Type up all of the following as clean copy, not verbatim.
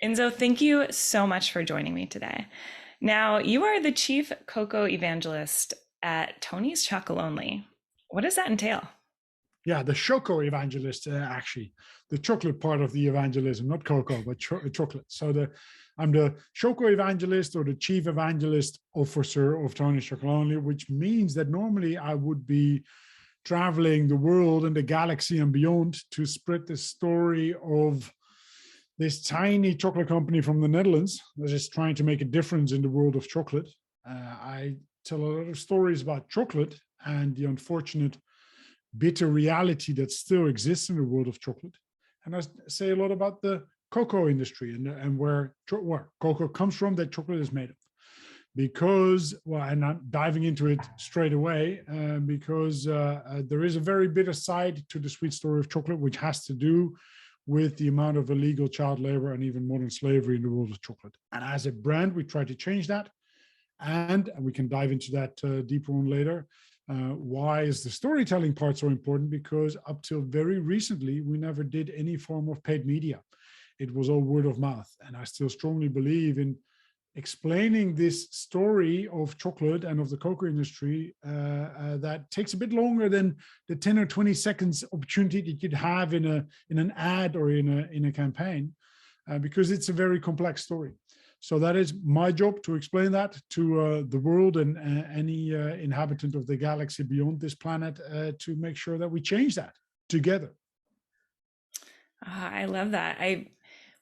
Enzo, thank you so much for joining me today. Now, you are the chief Coco evangelist at Tony's Chocolonely. What does that entail? Yeah, the Choco Evangelist, actually, the chocolate part of the evangelism, not cocoa, but chocolate. So I'm the Choco Evangelist, or the Chief Evangelist Officer of Tony's Chocolonely, which means that normally I would be traveling the world and the galaxy and beyond to spread the story of this tiny chocolate company from the Netherlands that is trying to make a difference in the world of chocolate. I tell a lot of stories about chocolate and the unfortunate bitter reality that still exists in the world of chocolate. And I say a lot about the cocoa industry and where cocoa comes from, that chocolate is made of. Because, well, and I'm diving into it straight away, because there is a very bitter side to the sweet story of chocolate, which has to do with the amount of illegal child labor and even modern slavery in the world of chocolate. And as a brand, we try to change that. And we can dive into that deeper on later. Why is the storytelling part so important? Because up till very recently, we never did any form of paid media. It was all word of mouth. And I still strongly believe in explaining this story of chocolate and of the cocoa industry that takes a bit longer than the 10 or 20 seconds opportunity that you'd have in an ad or in a campaign, because it's a very complex story. So that is my job, to explain that to the world and any inhabitant of the galaxy beyond this planet, to make sure that we change that together. I love that. I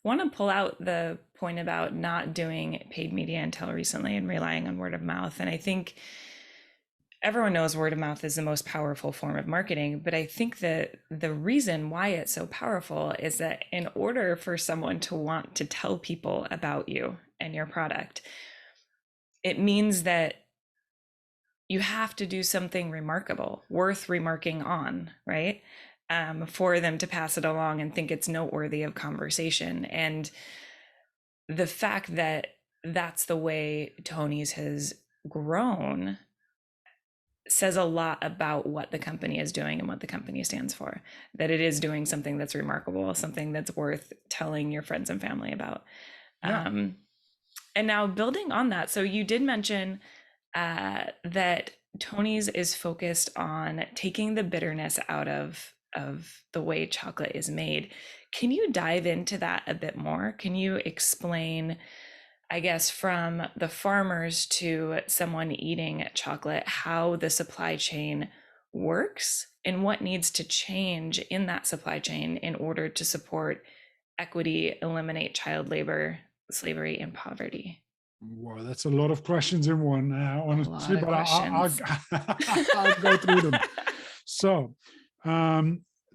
want to pull out the point about not doing paid media until recently and relying on word of mouth. And I think everyone knows word of mouth is the most powerful form of marketing, but I think that the reason why it's so powerful is that in order for someone to want to tell people about you and your product, it means that you have to do something remarkable, worth remarking on, right? For them to pass it along and think it's noteworthy of conversation. And the fact that that's the way Tony's has grown says a lot about what the company is doing and what the company stands for, that it is doing something that's remarkable, something that's worth telling your friends and family about. Yeah. And now building on that, so you did mention that Tony's is focused on taking the bitterness out of the way chocolate is made. Can you dive into that a bit more? Can you explain, I guess, from the farmers to someone eating chocolate, how the supply chain works and what needs to change in that supply chain in order to support equity, eliminate child labor, slavery, and poverty? Well, that's a lot of questions in one, honestly, but I'll go through them. So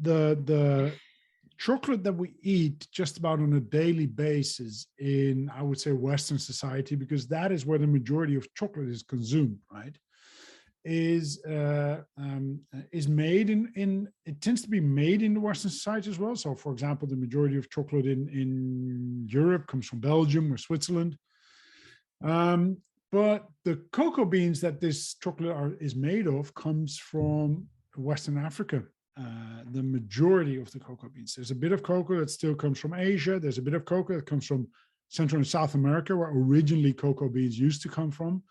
the chocolate that we eat just about on a daily basis in, I would say, Western society, because that is where the majority of chocolate is consumed, right, is made in it tends to be made in the Western society as well. So, for example, the majority of chocolate in Europe comes from Belgium or Switzerland. But the cocoa beans that this chocolate is made of comes from Western Africa. The majority of the cocoa beans. There's a bit of cocoa that still comes from Asia. There's a bit of cocoa that comes from Central and South America, where originally cocoa beans used to come from.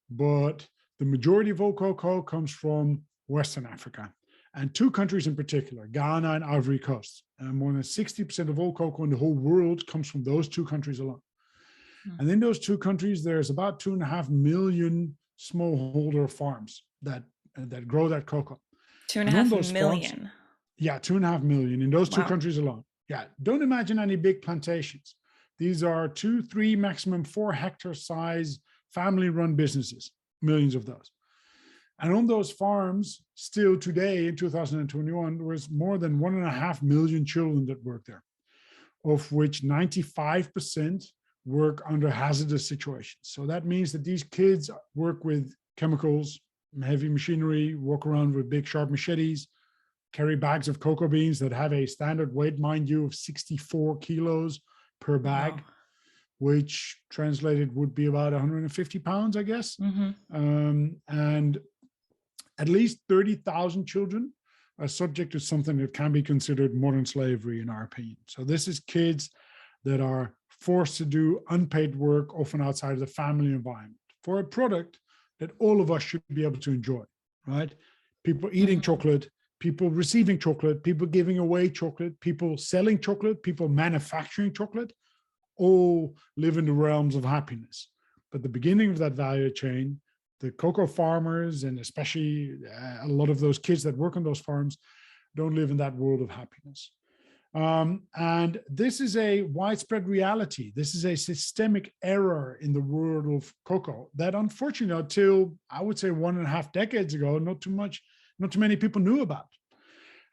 But the majority of all cocoa comes from Western Africa. And two countries in particular, Ghana and Ivory Coast. And more than 60% of all cocoa in the whole world comes from those two countries alone. And in those two countries, there's about 2.5 million smallholder farms that grow that cocoa. 2.5 million. Farms, yeah, 2.5 million in those two countries alone. Yeah, don't imagine any big plantations. These are 2, 3, maximum 4 hectare size family-run businesses, millions of those. And on those farms, still today in 2021, there was more than 1.5 million children that work there, of which 95% work under hazardous situations. So that means that these kids work with chemicals, heavy machinery, walk around with big sharp machetes, carry bags of cocoa beans that have a standard weight, mind you, of 64 kilos per bag, wow, which translated would be about 150 pounds, I guess. And at least 30,000 children are subject to something that can be considered modern slavery, in our opinion. So this is kids that are forced to do unpaid work, often outside of the family environment, for a product that all of us should be able to enjoy, right? People eating chocolate, people receiving chocolate, people giving away chocolate, people selling chocolate, people manufacturing chocolate, all live in the realms of happiness. But the beginning of that value chain, the cocoa farmers, and especially a lot of those kids that work on those farms, don't live in that world of happiness. And this is a widespread reality. This is a systemic error in the world of cocoa that, unfortunately, until I would say 1.5 decades ago, not too many people knew about.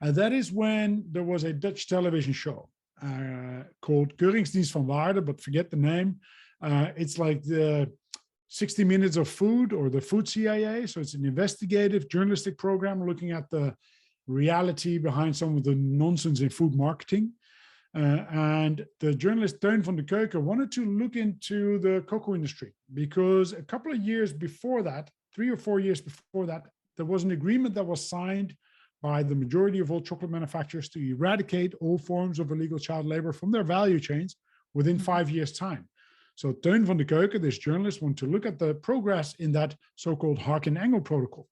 And that is when there was a Dutch television show called Keuringsdienst van Waarde, but forget the name. It's like the 60 Minutes of Food, or the Food CIA. So it's an investigative journalistic program looking at the reality behind some of the nonsense in food marketing. And the journalist Teun van de Keuken wanted to look into the cocoa industry, because a couple of years before that, 3 or 4 years before that, there was an agreement that was signed by the majority of all chocolate manufacturers to eradicate all forms of illegal child labor from their value chains within 5 years' time. So Teun van de Keuken, this journalist, wanted to look at the progress in that so-called Harkin-Engel protocol.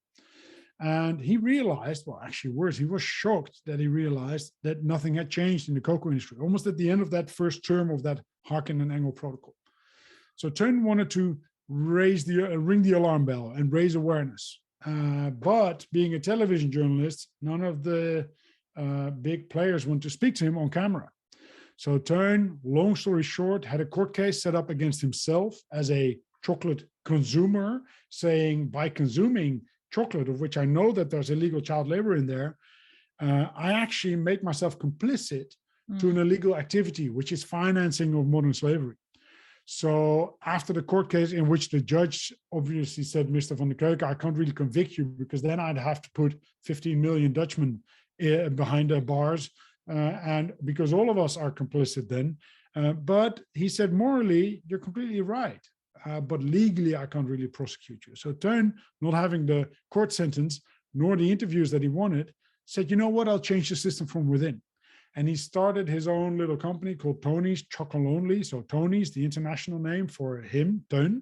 And he realized, well, actually worse, he was shocked that he realized that nothing had changed in the cocoa industry, almost at the end of that first term of that Harkin and Engel protocol. So Teun wanted to ring the alarm bell and raise awareness. But being a television journalist, none of the big players want to speak to him on camera. So Teun, long story short, had a court case set up against himself as a chocolate consumer, saying, by consuming chocolate, of which I know that there's illegal child labor in there, I actually make myself complicit to an illegal activity, which is financing of modern slavery. So after the court case, in which the judge obviously said, Mr. van de Keuken, I can't really convict you, because then I'd have to put 15 million Dutchmen behind the bars, and because all of us are complicit then. But he said, morally, you're completely right. But legally, I can't really prosecute you. So Teun, not having the court sentence, nor the interviews that he wanted, said, you know what, I'll change the system from within. And he started his own little company called Tony's Chocolonely. So Tony's, the international name for him, Teun,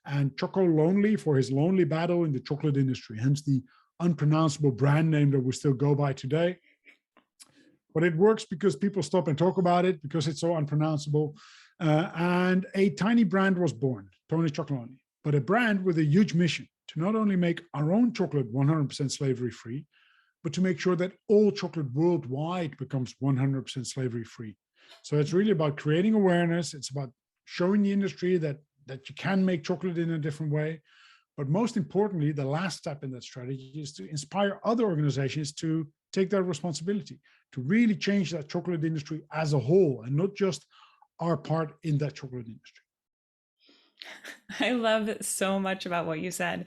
and Chocolonely for his lonely battle in the chocolate industry, hence the unpronounceable brand name that we still go by today. But it works because people stop and talk about it, because it's so unpronounceable. And a tiny brand was born, Tony's Chocolonely, but a brand with a huge mission to not only make our own chocolate 100% slavery free, but to make sure that all chocolate worldwide becomes 100% slavery free. So it's really about creating awareness. It's about showing the industry that you can make chocolate in a different way. But most importantly, the last step in that strategy is to inspire other organizations to take their responsibility, to really change that chocolate industry as a whole, and not just our part in that chocolate industry. I love so much about what you said,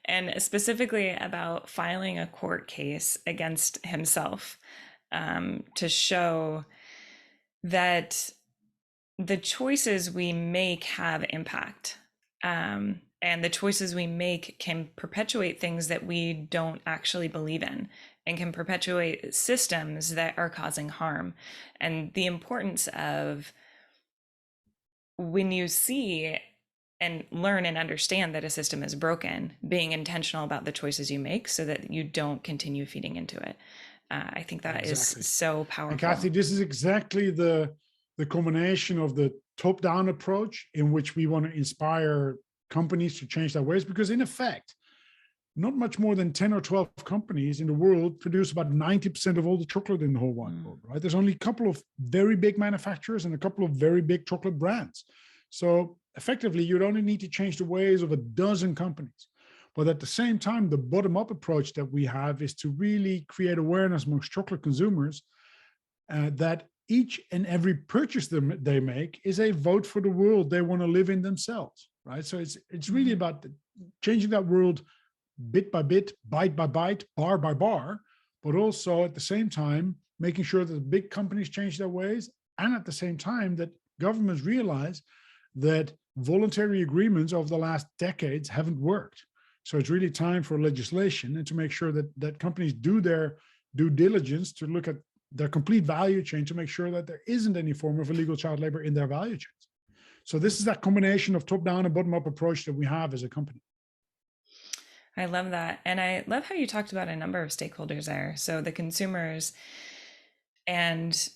and specifically about filing a court case against himself, to show that the choices we make have impact, and the choices we make can perpetuate things that we don't actually believe in, and can perpetuate systems that are causing harm. And the importance of, when you see and learn and understand that a system is broken, being intentional about the choices you make so that you don't continue feeding into it. I think that exactly is so powerful. And Kathy, this is exactly the combination of the top-down approach, in which we want to inspire companies to change their ways, because in effect, not much more than 10 or 12 companies in the world produce about 90% of all the chocolate in the whole wide world, right? There's only a couple of very big manufacturers and a couple of very big chocolate brands. So effectively, you'd only need to change the ways of a dozen companies. But at the same time, the bottom-up approach that we have is to really create awareness amongst chocolate consumers that each and every purchase they make is a vote for the world they want to live in themselves, right? So it's really about changing that world bit by bit, bite by bite, bar by bar, but also at the same time, making sure that the big companies change their ways, and at the same time that governments realize that voluntary agreements over the last decades haven't worked. So it's really time for legislation, and to make sure that companies do their due diligence to look at their complete value chain to make sure that there isn't any form of illegal child labor in their value chains. So this is that combination of top-down and bottom-up approach that we have as a company. I love that. And I love how you talked about a number of stakeholders there. So the consumers, and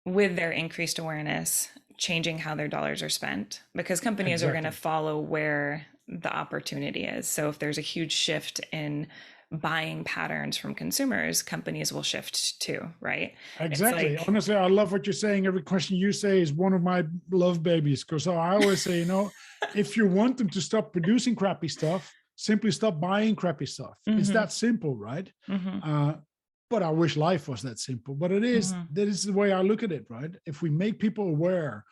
with their increased awareness, changing how their dollars are spent, because companies are going to follow where the opportunity is. So if there's a huge shift in buying patterns from consumers, companies will shift too, right? Exactly. Like, honestly, I love what you're saying. Every question you say is one of my love babies, because I always say, if you want them to stop producing crappy stuff, simply stop buying crappy stuff. It's that simple, right? But I wish life was that simple, but it is. That is the way I look at it, right? If we make people aware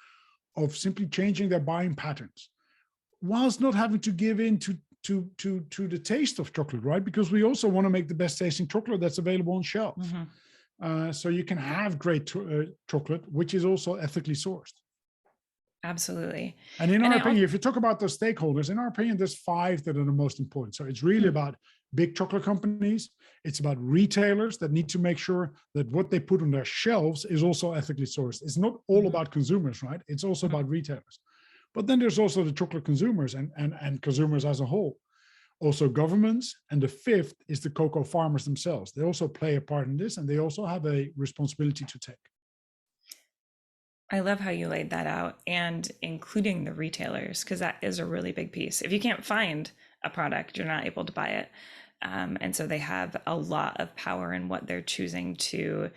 of simply changing their buying patterns, whilst not having to give in to the taste of chocolate, right? Because we also want to make the best tasting chocolate that's available on shelf. So you can have great chocolate, which is also ethically sourced. Absolutely. And in our opinion, if you talk about those stakeholders, in our opinion, there's 5 that are the most important. So it's really about big chocolate companies. It's about retailers that need to make sure that what they put on their shelves is also ethically sourced. It's not all about consumers, right? It's also about retailers. But then there's also the chocolate consumers and consumers as a whole. Also governments. And the 5th is the cocoa farmers themselves. They also play a part in this, and they also have a responsibility to take. I love how you laid that out, and including the retailers, because that is a really big piece. If you can't find a product, you're not able to buy it. And so they have a lot of power in what they're choosing to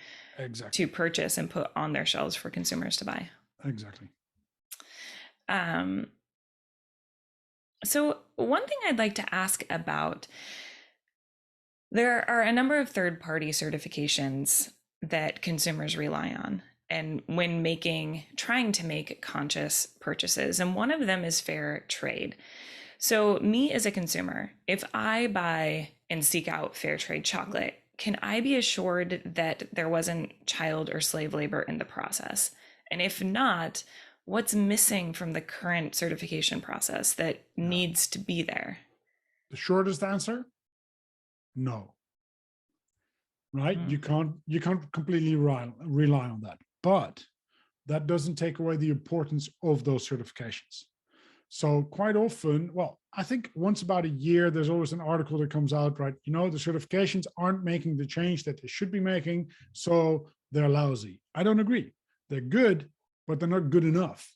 purchase and put on their shelves for consumers to buy. Exactly. So one thing I'd like to ask about, there are a number of third-party certifications that consumers rely on, and when trying to make conscious purchases, and one of them is fair trade. So me as a consumer, if I buy and seek out fair trade chocolate, can I be assured that there wasn't child or slave labor in the process? And if not, what's missing from the current certification process that needs to be there? The shortest answer, no. Right? You can't completely rely on that. But that doesn't take away the importance of those certifications. So quite often, well, I think once about a year, there's always an article that comes out, right? The certifications aren't making the change that they should be making, so they're lousy. I don't agree. They're good, but they're not good enough,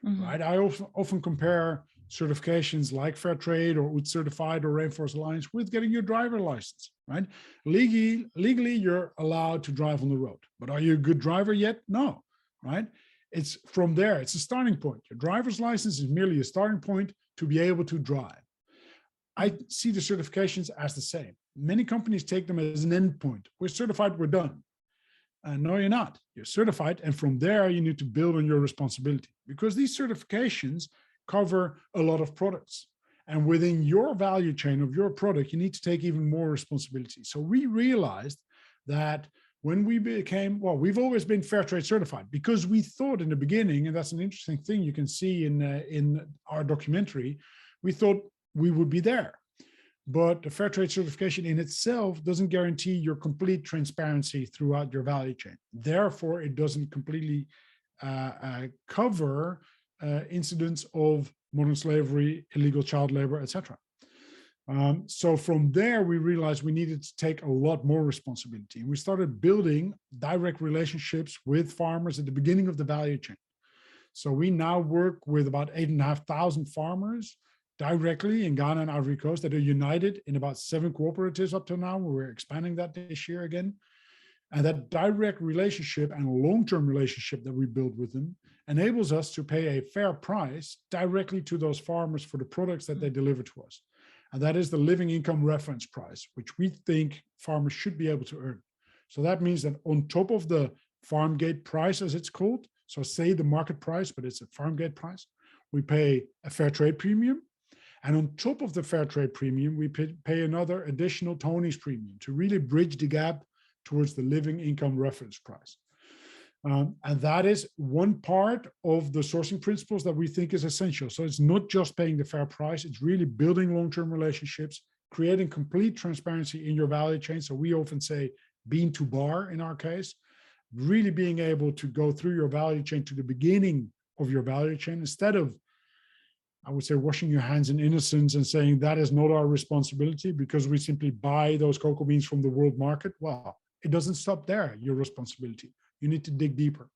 right? I often compare certifications like Fair Trade or UT Certified or Rainforest Alliance with getting your driver license, right? Legally, you're allowed to drive on the road, but are you a good driver yet? No, right? It's from there, it's a starting point. Your driver's license is merely a starting point to be able to drive. I see the certifications as the same. Many companies take them as an end point. We're certified, we're done. No, you're not. You're certified, and from there, you need to build on your responsibility, because these certifications cover a lot of products. And within your value chain of your product, you need to take even more responsibility. So we realized that when we became, well, we've always been fair trade certified, because we thought in the beginning, and that's an interesting thing you can see in our documentary, we thought we would be there. But the fair trade certification in itself doesn't guarantee your complete transparency throughout your value chain. Therefore, it doesn't completely cover incidents of modern slavery, illegal child labor, etc. So from there, we realized we needed to take a lot more responsibility. We started building direct relationships with farmers at the beginning of the value chain. So we now work with about 8,500 farmers directly in Ghana and Ivory Coast that are united in about 7 cooperatives up to now. We're expanding that this year again. And that direct relationship and long-term relationship that we build with them enables us to pay a fair price directly to those farmers for the products that they deliver to us. And that is the living income reference price, which we think farmers should be able to earn. So that means that on top of the farm gate price, as it's called, so say the market price, but it's a farm gate price, we pay a fair trade premium. And on top of the fair trade premium, we pay another additional Tony's premium to really bridge the gap towards the living income reference price. And that is one part of the sourcing principles that we think is essential. So it's not just paying the fair price, it's really building long-term relationships, creating complete transparency in your value chain. So we often say bean to bar in our case, really being able to go through your value chain to the beginning of your value chain, instead of, I would say, washing your hands in innocence and saying that is not our responsibility because we simply buy those cocoa beans from the world market. Well, it doesn't stop there, your responsibility. You need to dig deeper.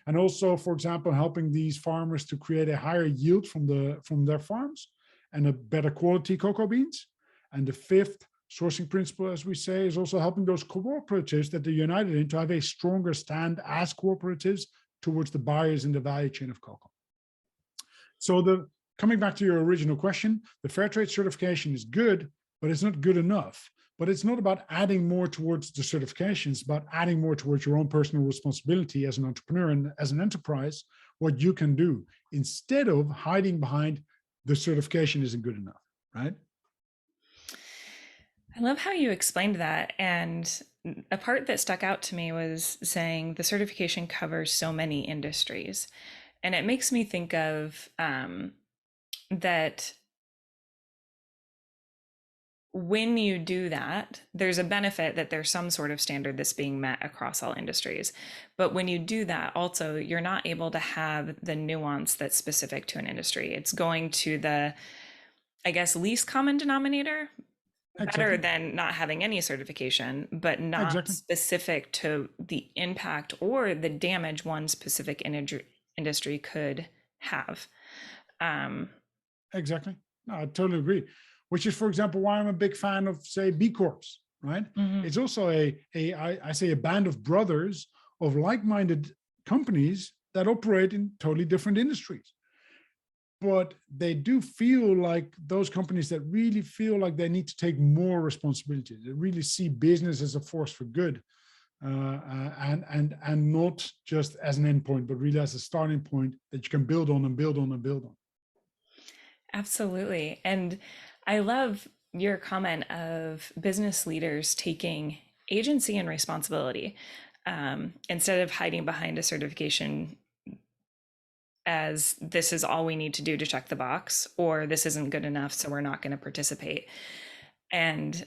And also, for example, helping these farmers to create a higher yield from their farms and a better quality cocoa beans. And the fifth sourcing principle, as we say, is also helping those cooperatives that they're united in to have a stronger stand as cooperatives towards the buyers in the value chain of cocoa. So coming back to your original question, the fair trade certification is good, but it's not good enough. But it's not about adding more towards the certification, it's about adding more towards your own personal responsibility as an entrepreneur and as an enterprise, what you can do, instead of hiding behind the certification isn't good enough, right? I love how you explained that. And a part that stuck out to me was saying the certification covers so many industries. And it makes me think of that when you do that, there's a benefit that there's some sort of standard that's being met across all industries. But when you do that, also, you're not able to have the nuance that's specific to an industry. It's going to the, I guess, least common denominator, better than not having any certification, but not specific to the impact or the damage one specific industry could have. Exactly. No, I totally agree. Which is, for example, why I'm a big fan of, say, B Corps, right? It's also I say a band of brothers of like-minded companies that operate in totally different industries. But they do feel like those companies that really feel like they need to take more responsibility. They really see business as a force for good, and not just as an endpoint, but really as a starting point that you can build on and build on and build on. Absolutely. And I love your comment of business leaders taking agency and responsibility, instead of hiding behind a certification as this is all we need to do to check the box, or this isn't good enough, so we're not going to participate. And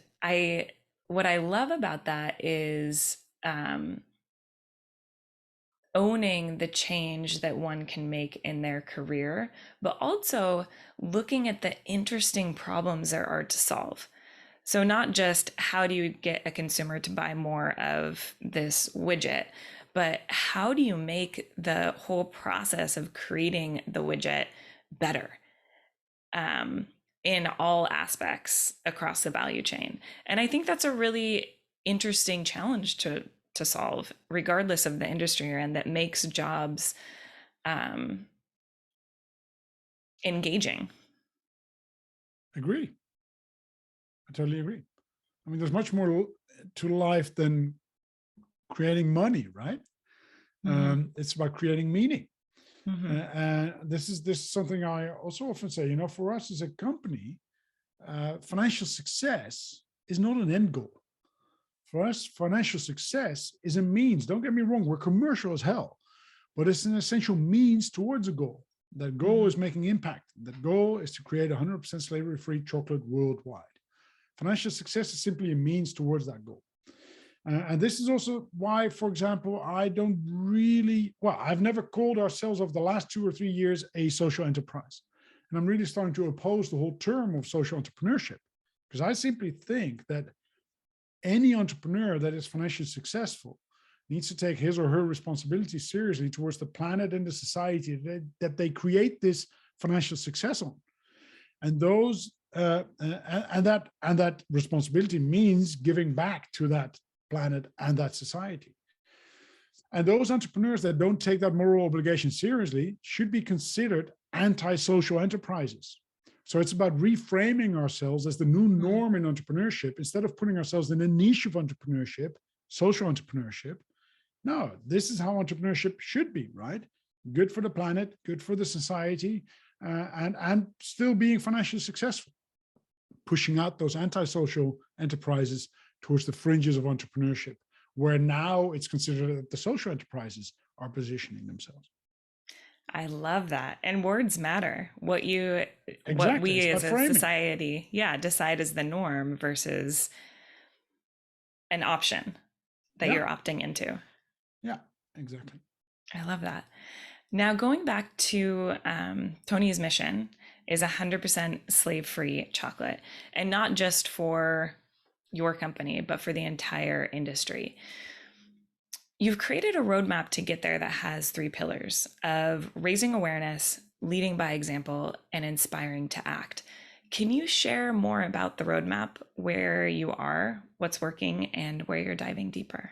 what I love about that is owning the change that one can make in their career, but also looking at the interesting problems there are to solve. So not just how do you get a consumer to buy more of this widget, but how do you make the whole process of creating the widget better, in all aspects across the value chain? And I think that's a really interesting challenge to solve, regardless of the industry you're in, that makes jobs engaging. Agree. I totally agree. I mean, there's much more to life than creating money, right? It's about creating meaning. And this is something I also often say, for us as a company, financial success is not an end goal. For us, financial success is a means. Don't get me wrong, we're commercial as hell, but it's an essential means towards a goal. That goal is making impact. That goal is to create 100% slavery-free chocolate worldwide. Financial success is simply a means towards that goal. And this is also why, for example, I've never called ourselves over the last 2 or 3 years a social enterprise. And I'm really starting to oppose the whole term of social entrepreneurship, because I simply think that any entrepreneur that is financially successful needs to take his or her responsibility seriously towards the planet and the society that they create this financial success on. And that responsibility means giving back to that planet and that society. And those entrepreneurs that don't take that moral obligation seriously should be considered anti-social enterprises. So it's about reframing ourselves as the new norm in entrepreneurship, instead of putting ourselves in a niche of entrepreneurship, social entrepreneurship. No, this is how entrepreneurship should be, right? Good for the planet, good for the society, and still being financially successful. Pushing out those anti-social enterprises towards the fringes of entrepreneurship, where now it's considered that the social enterprises are positioning themselves. I love that. And words matter. What we It's as a framing. society, decide as the norm versus an option that you're opting into. Yeah, exactly. I love that. Now, going back to Tony's mission is 100% slave-free chocolate, and not just for your company, but for the entire industry. You've created a roadmap to get there that has three pillars of raising awareness, leading by example, and inspiring to act. Can you share more about the roadmap, where you are, what's working, and where you're diving deeper?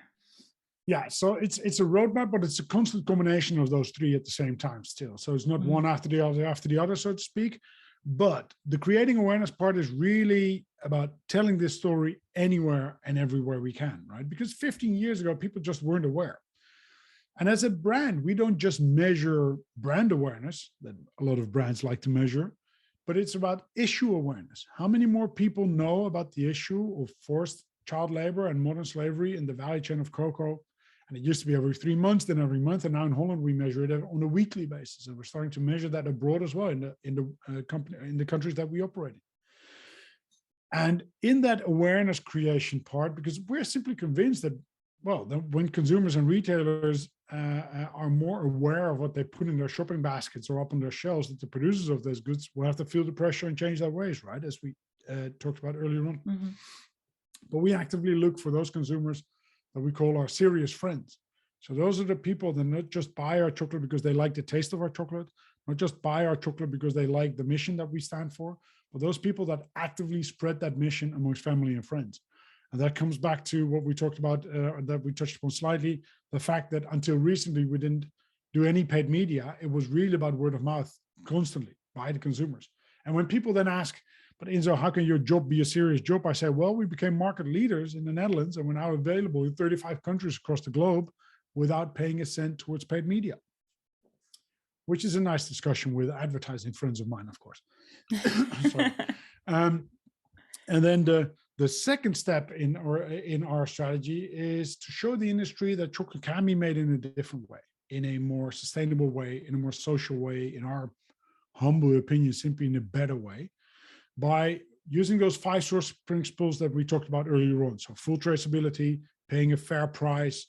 Yeah, so it's a roadmap, but it's a constant combination of those three at the same time still. So it's not one after the other, so to speak. But the creating awareness part is really about telling this story anywhere and everywhere we can, right? Because 15 years ago, people just weren't aware. And as a brand, we don't just measure brand awareness that a lot of brands like to measure, but it's about issue awareness. How many more people know about the issue of forced child labor and modern slavery in the value chain of cocoa? And it used to be every 3 months, then every month. And now in Holland, we measure it on a weekly basis. And we're starting to measure that abroad as well in the countries that we operate in. And in that awareness creation part, because we're simply convinced that, well, when consumers and retailers are more aware of what they put in their shopping baskets or up on their shelves, that the producers of those goods will have to feel the pressure and change their ways, right? As we talked about earlier on. Mm-hmm. But we actively look for those consumers that we call our serious friends. So those are the people that not just buy our chocolate because they like the taste of our chocolate, not just buy our chocolate because they like the mission that we stand for, but those people that actively spread that mission amongst family and friends. And that comes back to what we talked about, that we touched upon slightly, the fact that until recently, we didn't do any paid media. It was really about word of mouth constantly by the consumers. And when people then ask, but Ynzo, how can your job be a serious job? I say, well, we became market leaders in the Netherlands and we're now available in 35 countries across the globe without paying a cent towards paid media, which is a nice discussion with advertising friends of mine, of course. And then the second step in our strategy is to show the industry that chocolate can be made in a different way, in a more sustainable way, in a more social way, in our humble opinion, simply in a better way, by using those 5 source principles that we talked about earlier on. So full traceability, paying a fair price,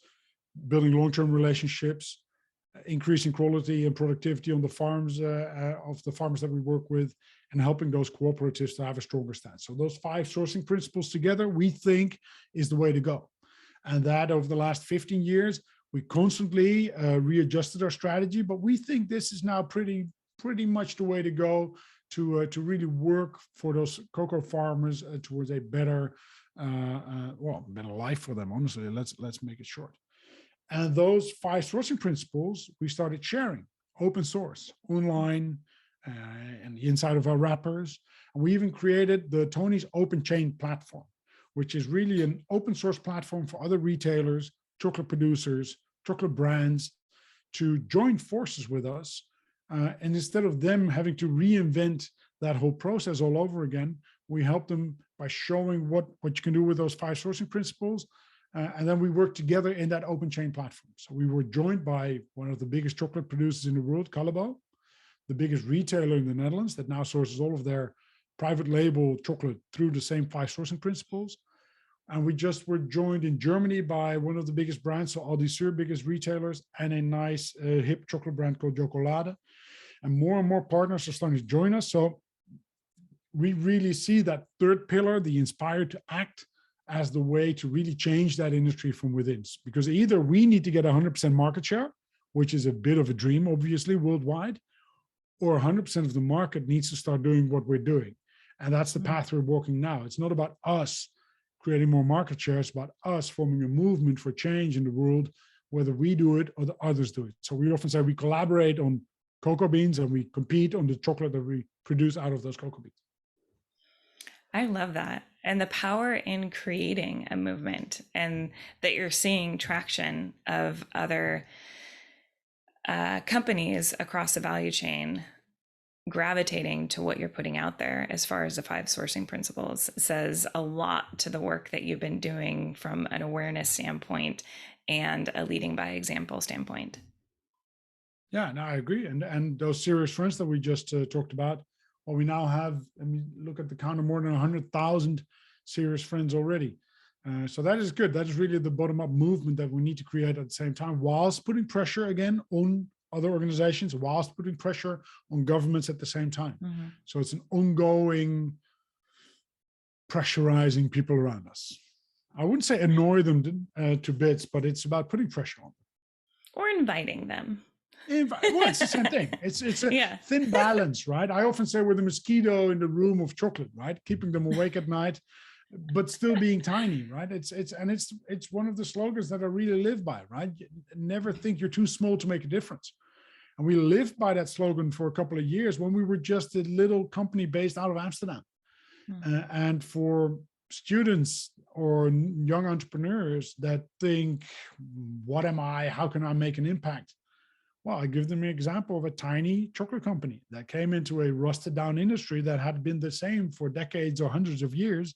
building long-term relationships, increasing quality and productivity on the farms of the farmers that we work with, and helping those cooperatives to have a stronger stance. So those 5 sourcing principles together, we think, is the way to go. And that over the last 15 years, we constantly readjusted our strategy, but we think this is now pretty much the way to go to really work for those cocoa farmers towards a better, better life for them. Honestly, let's make it short. And those 5 sourcing principles we started sharing, open source, online, and the inside of our wrappers. And we even created the Tony's Open Chain platform, which is really an open source platform for other retailers, chocolate producers, chocolate brands to join forces with us. And instead of them having to reinvent that whole process all over again, we help them by showing what you can do with those 5 sourcing principles. And then we work together in that open chain platform. So we were joined by one of the biggest chocolate producers in the world, Callebaut, the biggest retailer in the Netherlands that now sources all of their private label chocolate through the same 5 sourcing principles. And we just were joined in Germany by one of the biggest brands, so Aldi Sur, biggest retailers, and a nice hip chocolate brand called Chocolonely. And more partners are starting to join us. So we really see that third pillar, the inspired to act, as the way to really change that industry from within. Because either we need to get 100% market share, which is a bit of a dream, obviously, worldwide, or 100% of the market needs to start doing what we're doing. And that's the path we're walking now. It's not about us creating more market share. It's about us forming a movement for change in the world, whether we do it or the others do it. So we often say we collaborate on cocoa beans and we compete on the chocolate that we produce out of those cocoa beans. I love that. And the power in creating a movement, and that you're seeing traction of other companies across the value chain gravitating to what you're putting out there as far as the 5 sourcing principles says a lot to the work that you've been doing from an awareness standpoint and a leading by example standpoint. Yeah, no, I agree. And those serious friends that we just talked about, well, we now have, I mean, look at the count of more than 100,000 serious friends already. So that is good. That is really the bottom-up movement that we need to create at the same time, whilst putting pressure again on other organizations whilst putting pressure on governments at the same time. Mm-hmm. So it's an ongoing pressurizing people around us. I wouldn't say annoy them to bits, but it's about putting pressure on them. Or inviting them. Well, it's the same thing. It's a thin balance, right? I often say we're the mosquito in the room of chocolate, right? Keeping them awake at night, but still being tiny, right? It's one of the slogans that I really live by, right? Never think you're too small to make a difference. And we lived by that slogan for a couple of years when we were just a little company based out of Amsterdam. And for students or young entrepreneurs that think, what am I? How can I make an impact? Well, I give them an example of a tiny chocolate company that came into a rusted down industry that had been the same for decades or hundreds of years.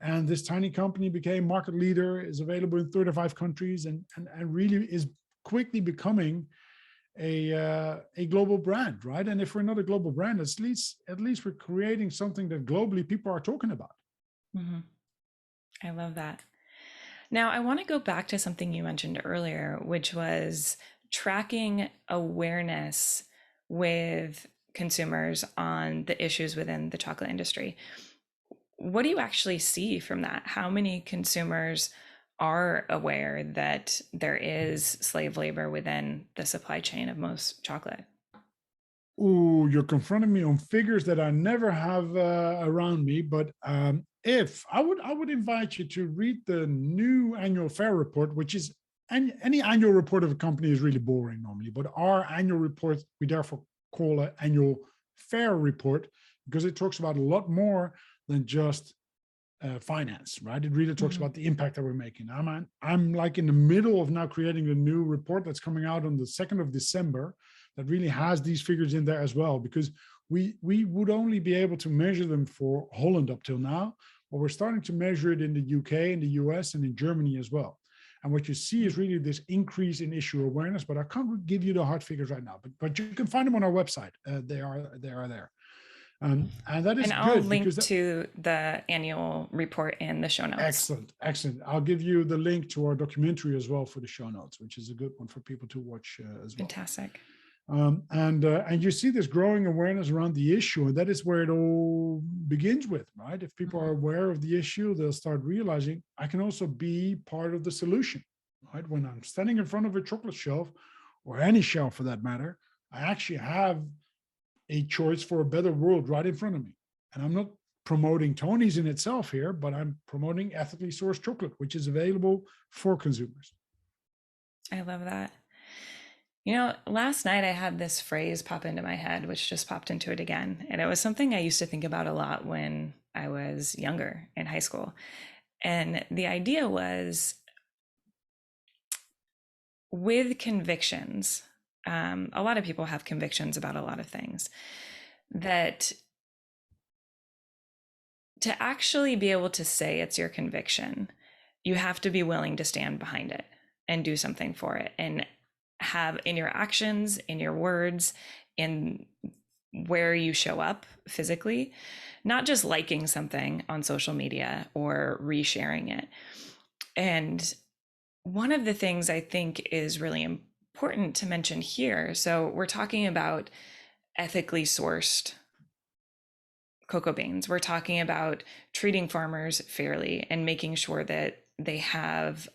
And this tiny company became market leader, is available in 35 countries, and really is quickly becoming a global brand, right? And if we're not a global brand, at least we're creating something that globally people are talking about. Mm-hmm. I love that. Now, I want to go back to something you mentioned earlier, which was tracking awareness with consumers on the issues within the chocolate industry. What do you actually see from that? How many consumers are aware that there is slave labor within the supply chain of most chocolate? Oh, you're confronting me on figures that I never have around me, but if I would invite you to read the new annual fair report, which is any annual report of a company is really boring normally, but our annual report, we therefore call an annual fair report because it talks about a lot more than just finance, right? It really talks about the impact that we're making. I'm like in the middle of now creating a new report that's coming out on the 2nd of December that really has these figures in there as well, because we would only be able to measure them for Holland up till now, but we're starting to measure it in the UK, in the US, and in Germany as well. And what you see is really this increase in issue awareness, but I can't give you the hard figures right now, but you can find them on our website. They are there. And that is and I'll good link to the annual report in the show notes. Excellent. I'll give you the link to our documentary as well for the show notes, which is a good one for people to watch as well. Fantastic. And you see this growing awareness around the issue, and that is where it all begins with, right? If people are aware of the issue, they'll start realizing I can also be part of the solution, right? When I'm standing in front of a chocolate shelf, or any shelf for that matter, I actually have a choice for a better world right in front of me. And I'm not promoting Tony's in itself here, but I'm promoting ethically sourced chocolate, which is available for consumers. I love that. You know, last night I had this phrase pop into my head, which just popped into it again. And it was something I used to think about a lot when I was younger in high school. And the idea was, with convictions, a lot of people have convictions about a lot of things, that to actually be able to say it's your conviction, you have to be willing to stand behind it and do something for it, and have in your actions, in your words, in where you show up physically, not just liking something on social media or resharing it. And one of the things I think is really important to mention here, so we're talking about ethically sourced cocoa beans. We're talking about treating farmers fairly and making sure that they have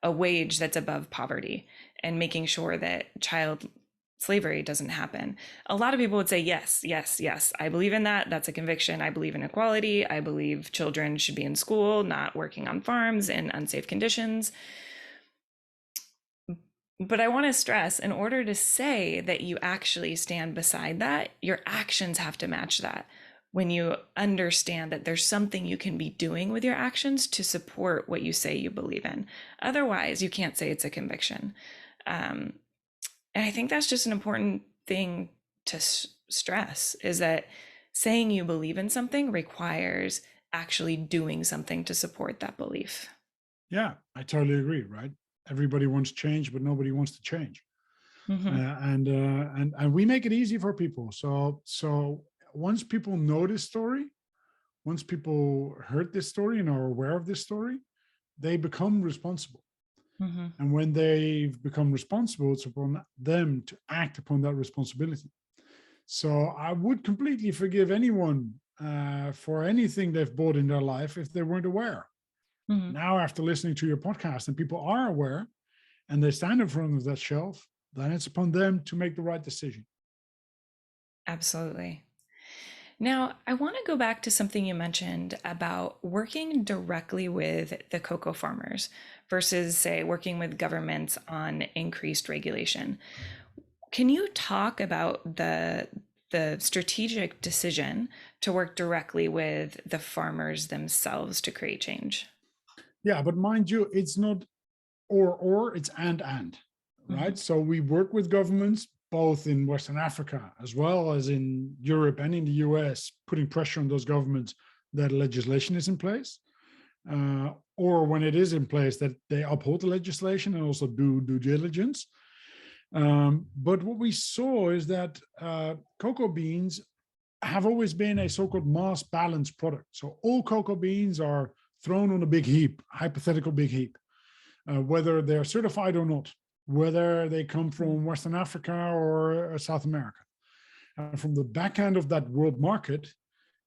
a wage that's above poverty, and making sure that child slavery doesn't happen. A lot of people would say, yes, I believe in that. That's a conviction. I believe in equality. I believe children should be in school, not working on farms in unsafe conditions. But I want to stress, in order to say that you actually stand beside that, your actions have to match that. When you understand that there's something you can be doing with your actions to support what you say you believe in. Otherwise, you can't say it's a conviction. And I think that's just an important thing to stress, is that saying you believe in something requires actually doing something to support that belief. Yeah, I totally agree, right? Everybody wants change, but nobody wants to change. And we make it easy for people. So once people know this story, once people heard this story and are aware of this story, they become responsible. Mhm. And when they've become responsible, it's upon them to act upon that responsibility. So I would completely forgive anyone for anything they've bought in their life if they weren't aware. Mhm. Now, after listening to your podcast and people are aware and they stand in front of that shelf, then it's upon them to make the right decision. Absolutely. Now, I want to go back to something you mentioned about working directly with the cocoa farmers versus, say, working with governments on increased regulation. Can you talk about the strategic decision to work directly with the farmers themselves to create change? Yeah, but mind you, it's not or, it's and, Mm-hmm. right? So we work with governments both in Western Africa as well as in Europe and in the US, putting pressure on those governments that legislation is in place. Or when it is in place, that they uphold the legislation and also do due diligence. But what we saw is that cocoa beans have always been a so-called mass balance product. So all cocoa beans are thrown on a big heap, hypothetical big heap, whether they're certified or not, whether they come from Western Africa or South America. And from the back end of that world market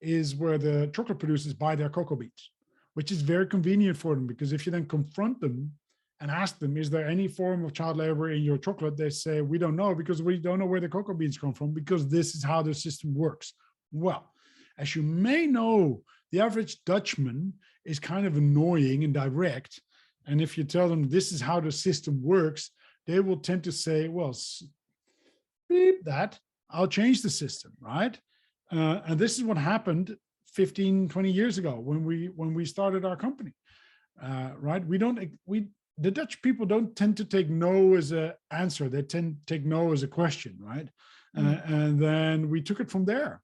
is where the chocolate producers buy their cocoa beans, which is very convenient for them, because if you then confront them and ask them, is there any form of child labor in your chocolate? They say, we don't know, because we don't know where the cocoa beans come from, because this is how the system works. Well, as you may know, the average Dutchman is kind of annoying and direct. And if you tell them this is how the system works, they will tend to say, well, beep that, I'll change the system, right? And this is what happened 15, 20 years ago when we started our company, right? The Dutch people don't tend to take no as an answer. They tend to take no as a question, right? And then we took it from there.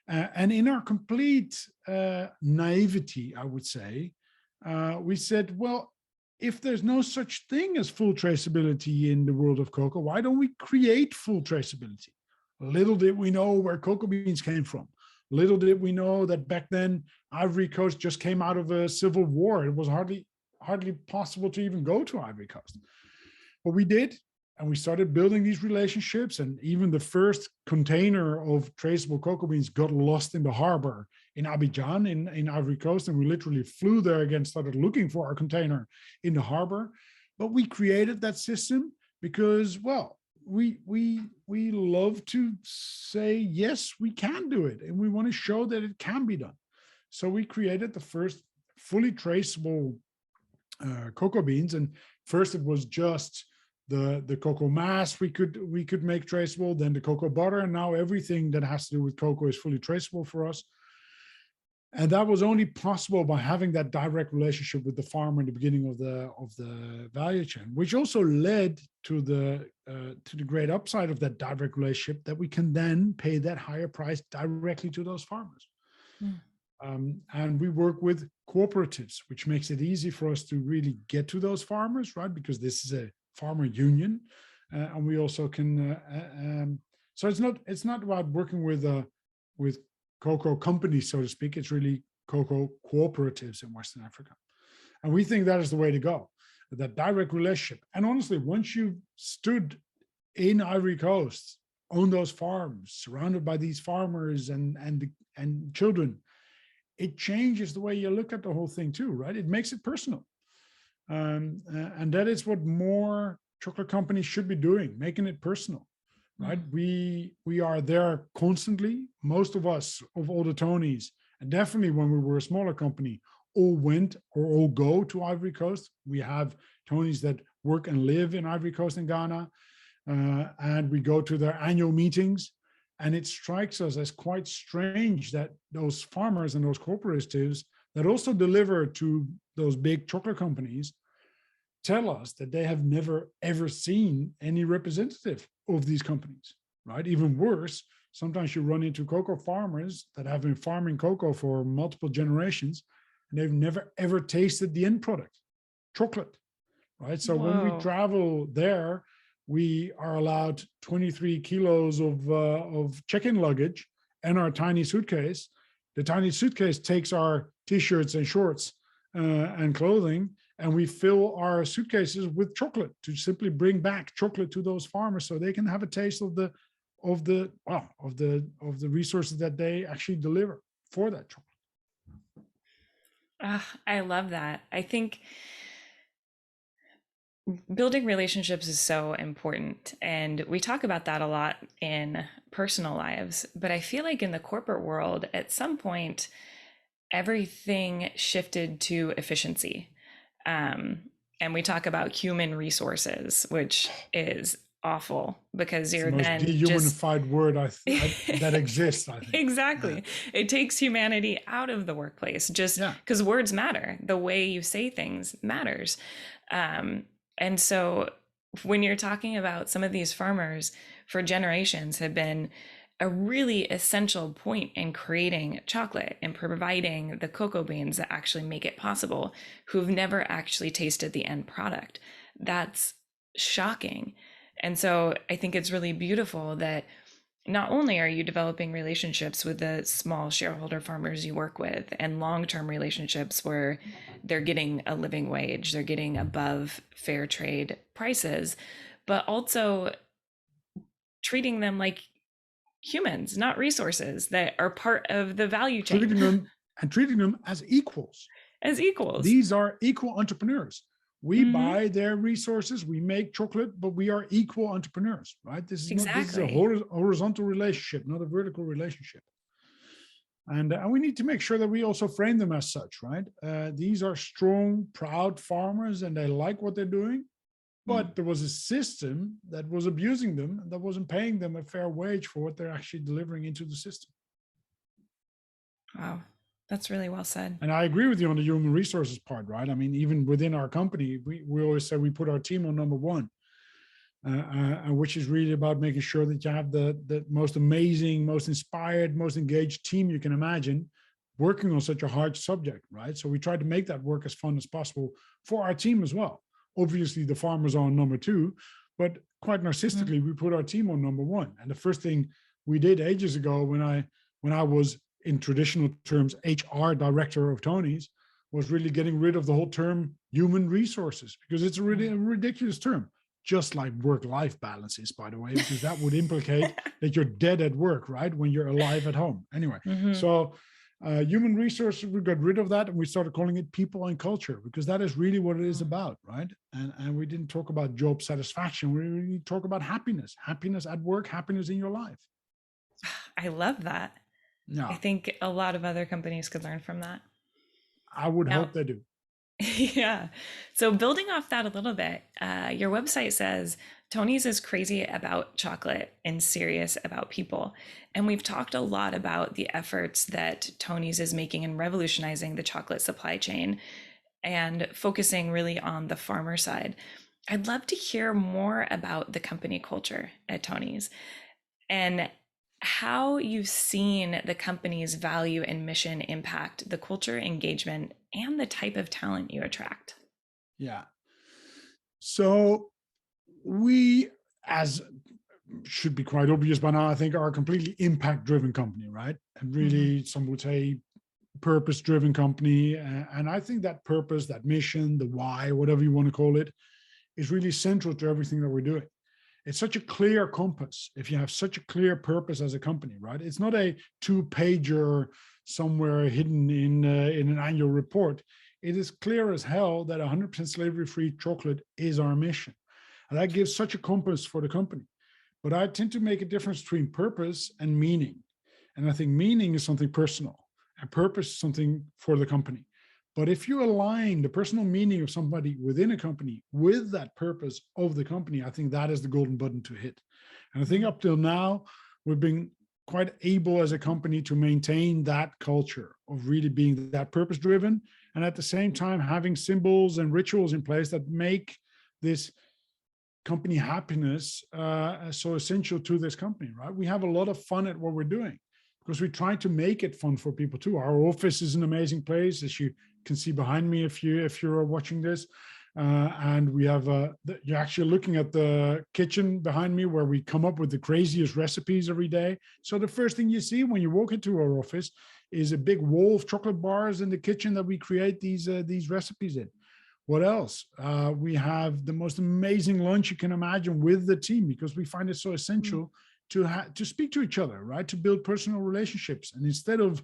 And in our complete naivety, I would say, we said, well, if there's no such thing as full traceability in the world of cocoa, why don't we create full traceability? Little did we know where cocoa beans came from. Little did we know that back then Ivory Coast just came out of a civil war. It was hardly possible to even go to Ivory Coast. But we did, and we started building these relationships. And even the first container of traceable cocoa beans got lost in the harbor in Abidjan in Ivory Coast. And we literally flew there again, started looking for our container in the harbor. But we created that system because, well, we love to say, yes, we can do it. And we want to show that it can be done. So we created the first fully traceable cocoa beans. And first it was just the cocoa mass we could make traceable, then the cocoa butter, and now everything that has to do with cocoa is fully traceable for us. And that was only possible by having that direct relationship with the farmer in the beginning of the value chain, which also led to the great upside of that direct relationship, that we can then pay that higher price directly to those farmers. And we work with cooperatives, which makes it easy for us to really get to those farmers, right? Because this is a farmer union, and we also can. So it's not about working with cocoa companies, so to speak. It's really cocoa cooperatives in Western Africa, and we think that is the way to go. That direct relationship, and honestly, once you've stood in Ivory Coast on those farms, surrounded by these farmers and children, it changes the way you look at the whole thing too, right? It makes it personal. And that is what more chocolate companies should be doing, making it personal, right? We are there constantly. Most of us, of all the Tonys, and definitely when we were a smaller company, all went or all go to Ivory Coast. We have Tonys that work and live in Ivory Coast and Ghana, and we go to their annual meetings. And it strikes us as quite strange that those farmers and those cooperatives that also deliver to those big chocolate companies tell us that they have never, ever seen any representative of these companies, right? Even worse, sometimes you run into cocoa farmers that have been farming cocoa for multiple generations, and they've never, ever tasted the end product, chocolate, right? So when we travel there, we are allowed 23 kilos of check-in luggage and our tiny suitcase. The tiny suitcase takes our t-shirts and shorts and clothing, and we fill our suitcases with chocolate to simply bring back chocolate to those farmers so they can have a taste of the resources that they actually deliver for that chocolate. I love that. I think building relationships is so important. And we talk about that a lot in personal lives. But I feel like in the corporate world, at some point, everything shifted to efficiency. And we talk about human resources, which is awful because It's you're the most then just dehumanified word that exists, I think. Exactly. Yeah. It takes humanity out of the workplace just because words matter. The way you say things matters. And so when you're talking about some of these farmers for generations have been a really essential point in creating chocolate and providing the cocoa beans that actually make it possible, who've never actually tasted the end product. That's shocking. And so I think it's really beautiful that not only are you developing relationships with the small shareholder farmers you work with and long-term relationships where they're getting a living wage, they're getting above fair trade prices, but also treating them like humans, not resources that are part of the value chain. Treating them as equals. As equals. These are equal entrepreneurs. We buy their resources, we make chocolate, but we are equal entrepreneurs, right? This is a horizontal relationship, not a vertical relationship. And we need to make sure that we also frame them as such, right? These are strong, proud farmers, and they like what they're doing. But there was a system that was abusing them, that wasn't paying them a fair wage for what they're actually delivering into the system. Wow. That's really well said. And I agree with you on the human resources part, right? I mean, even within our company, we always say we put our team on number one, which is really about making sure that you have the most amazing, most inspired, most engaged team you can imagine working on such a hard subject, right? So we try to make that work as fun as possible for our team as well. Obviously, the farmers are on number two, but quite narcissistically, we put our team on number one. And the first thing we did ages ago when I was, in traditional terms, HR director of Tony's, was really getting rid of the whole term human resources, because it's a really a ridiculous term, just like work-life balance is, by the way, because that would implicate that you're dead at work, right? When you're alive at home. Anyway, so human resources, we got rid of that and we started calling it people and culture, because that is really what it is about, right? And we didn't talk about job satisfaction. We really talk about happiness at work, happiness in your life. I love that. Yeah. I think a lot of other companies could learn from that. I would hope they do. Yeah. So building off that a little bit, your website says Tony's is crazy about chocolate and serious about people. And we've talked a lot about the efforts that Tony's is making in revolutionizing the chocolate supply chain and focusing really on the farmer side. I'd love to hear more about the company culture at Tony's and how you've seen the company's value and mission impact the culture, engagement, and the type of talent you attract. Yeah. So we, as should be quite obvious by now, I think, are a completely impact-driven company, right? And really, some would say purpose-driven company. And I think that purpose, that mission, the why, whatever you want to call it, is really central to everything that we're doing. It's such a clear compass if you have such a clear purpose as a company, right? It's not a two-pager somewhere hidden in an annual report. It is clear as hell that 100% slavery-free chocolate is our mission. And that gives such a compass for the company. But I tend to make a difference between purpose and meaning. And I think meaning is something personal and purpose is something for the company. But if you align the personal meaning of somebody within a company with that purpose of the company, I think that is the golden button to hit. And I think up till now, we've been quite able as a company to maintain that culture of really being that purpose driven. And at the same time, having symbols and rituals in place that make this company happiness so essential to this company, right? We have a lot of fun at what we're doing because we try to make it fun for people too. Our office is an amazing place, as you can see behind me if you're watching this. And we have, you're actually looking at the kitchen behind me where we come up with the craziest recipes every day. So the first thing you see when you walk into our office is a big wall of chocolate bars in the kitchen that we create these recipes in. What else? We have the most amazing lunch you can imagine with the team, because we find it so essential to speak to each other, right? To build personal relationships. And instead of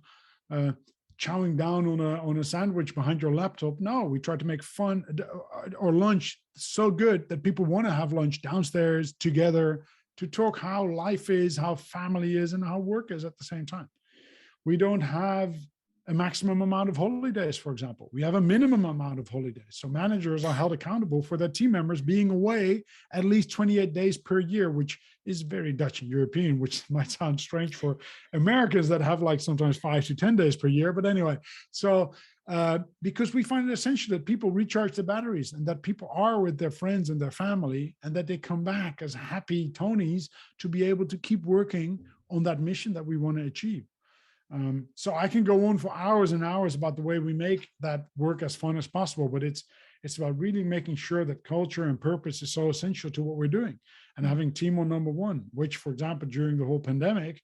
chowing down on a sandwich behind your laptop, no, we try to make fun or lunch so good that people want to have lunch downstairs together to talk how life is, how family is, and how work is at the same time. We don't have a maximum amount of holidays, for example. We have a minimum amount of holidays. So managers are held accountable for their team members being away at least 28 days per year, which is very Dutch and European, which might sound strange for Americans that have like sometimes 5 to 10 days per year. But anyway, so because we find it essential that people recharge their batteries and that people are with their friends and their family, and that they come back as happy Tonys to be able to keep working on that mission that we want to achieve. So I can go on for hours and hours about the way we make that work as fun as possible, but it's about really making sure that culture and purpose is so essential to what we're doing, and having team on number one, which, for example, during the whole pandemic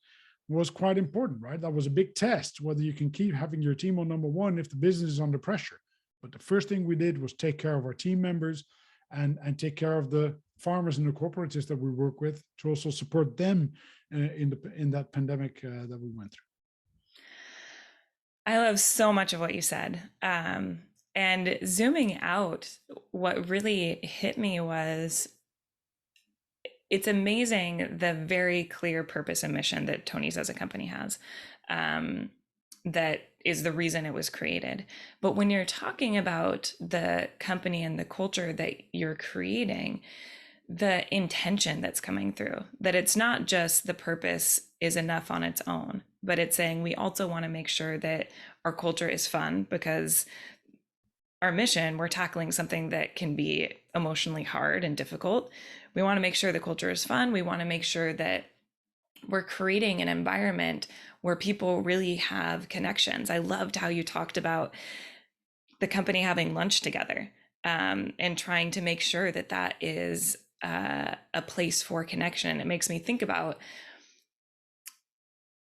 was quite important, right? That was a big test, whether you can keep having your team on number one if the business is under pressure. But the first thing we did was take care of our team members and take care of the farmers and the cooperatives that we work with, to also support them in that pandemic that we went through. I love so much of what you said. And zooming out, what really hit me was it's amazing the very clear purpose and mission that Tony's as a company has. That is the reason it was created. But when you're talking about the company and the culture that you're creating, the intention that's coming through, that it's not just the purpose is enough on its own, but it's saying we also want to make sure that our culture is fun, because our mission, we're tackling something that can be emotionally hard and difficult. We want to make sure the culture is fun. We want to make sure that we're creating an environment where people really have connections. I loved how you talked about the company having lunch together, and trying to make sure that that is a place for connection. It makes me think about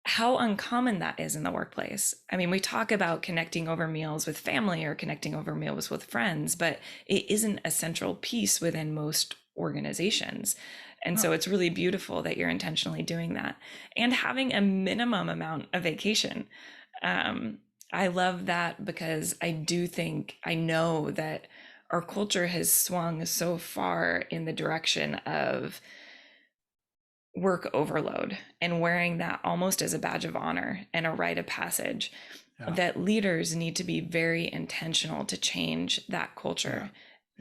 how uncommon that is in the workplace. I mean, we talk about connecting over meals with family or connecting over meals with friends, but it isn't a central piece within most organizations. And so it's really beautiful that you're intentionally doing that and having a minimum amount of vacation. I love that, because I know that our culture has swung so far in the direction of work overload and wearing that almost as a badge of honor and a rite of passage, that leaders need to be very intentional to change that culture.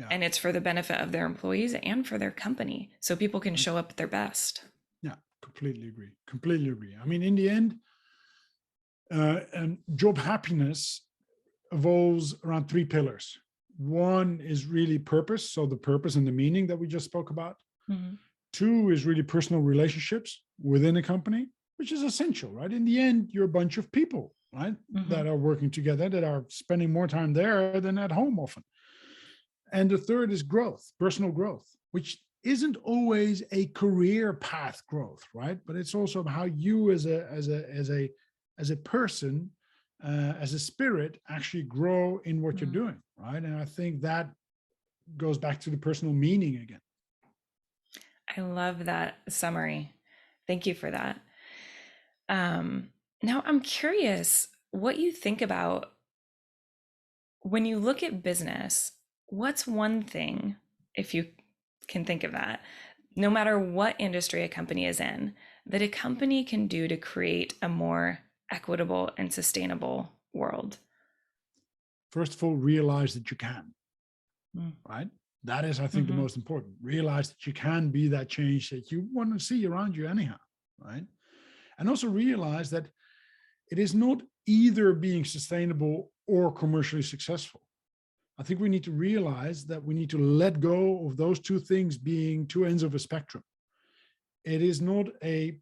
And it's for the benefit of their employees and for their company, so people can show up at their best. Yeah, completely agree. I mean, in the end, job happiness evolves around 3 pillars. One is really purpose, so the purpose and the meaning that we just spoke about. Mm-hmm. 2 is really personal relationships within a company, which is essential, right? In the end, you're a bunch of people, right? Mm-hmm. That are working together, that are spending more time there than at home often. And the 3rd is growth, personal growth, which isn't always a career path growth, right? But it's also how you as a person, as a spirit, actually grow in what you're doing, right? And I think that goes back to the personal meaning again. I love that summary. Thank you for that. Now I'm curious what you think about when you look at business. What's one thing, if you can think of that, no matter what industry a company is in, that a company can do to create a more equitable and sustainable world? First of all, realize that you can, right? That is, I think, the most important. Realize that you can be that change that you want to see around you anyhow, right? And also realize that it is not either being sustainable or commercially successful. I think we need to realize that we need to let go of those 2 things being 2 ends of a spectrum. It is not a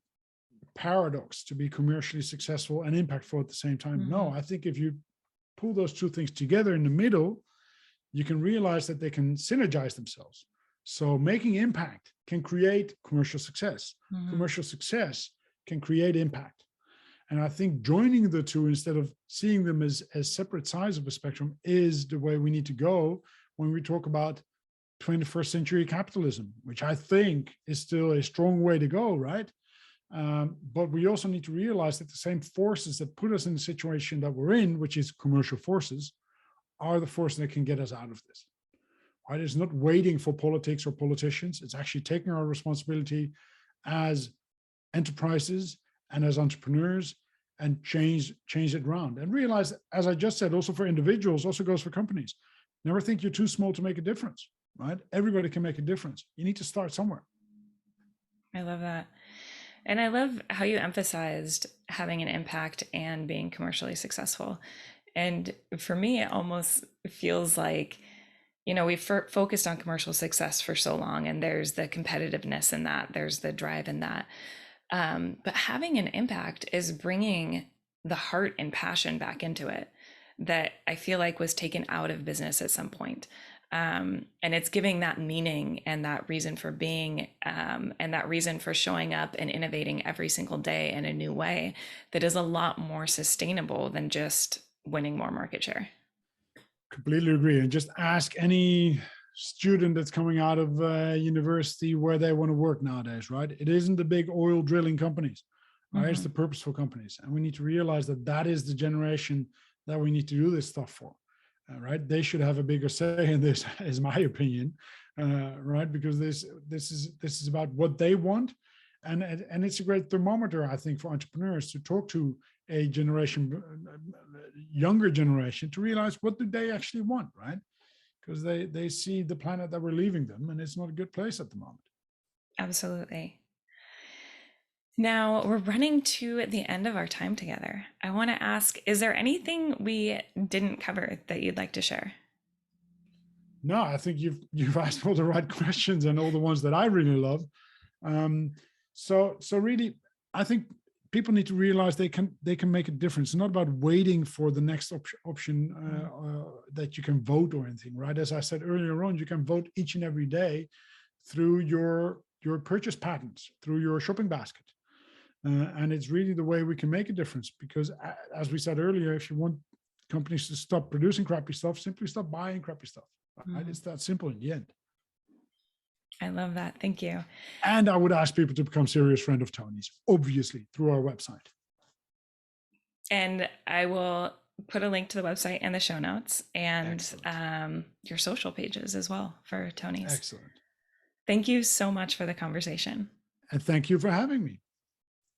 paradox to be commercially successful and impactful at the same time. No, I think if you pull those 2 things together in the middle, you can realize that they can synergize themselves. So making impact can create commercial success. Commercial success can create impact. And I think joining the 2 instead of seeing them as separate sides of a spectrum is the way we need to go when we talk about 21st century capitalism, which I think is still a strong way to go, right? But we also need to realize that the same forces that put us in the situation that we're in, which is commercial forces, are the forces that can get us out of this. Right? It's not waiting for politics or politicians. It's actually taking our responsibility as enterprises and as entrepreneurs and change it around. And realize, as I just said, also for individuals, also goes for companies. Never think you're too small to make a difference, right? Everybody can make a difference. You need to start somewhere. I love that. And I love how you emphasized having an impact and being commercially successful. And for me, it almost feels like, we've focused on commercial success for so long, and there's the competitiveness in that, there's the drive in that. But having an impact is bringing the heart and passion back into it that I feel like was taken out of business at some point. And it's giving that meaning and that reason for being, and that reason for showing up and innovating every single day in a new way that is a lot more sustainable than just winning more market share. Completely agree. And just ask any student that's coming out of university where they want to work nowadays, right? It isn't the big oil drilling companies, right? Mm-hmm. It's the purposeful companies. And we need to realize that that is the generation that we need to do this stuff for, right? They should have a bigger say in this, is my opinion, right? Because this is about what they want. And it's a great thermometer, I think, for entrepreneurs to talk to a younger generation to realize what do they actually want, right? Because they see the planet that we're leaving them, and it's not a good place at the moment. Absolutely. Now we're running to the end of our time together. I want to ask, is there anything we didn't cover that you'd like to share? No, I think you've asked all the right questions and all the ones that I really love. So really, I think people need to realize they can make a difference. It's not about waiting for the next option that you can vote or anything, right? As I said earlier on, you can vote each and every day through your purchase patterns, through your shopping basket. And it's really the way we can make a difference, because as we said earlier, if you want companies to stop producing crappy stuff, simply stop buying crappy stuff, right? It's that simple in the end. I love that. Thank you. And I would ask people to become serious friend of Tony's, obviously, through our website. And I will put a link to the website in the show notes, and your social pages as well for Tony's. Excellent. Thank you so much for the conversation. And thank you for having me.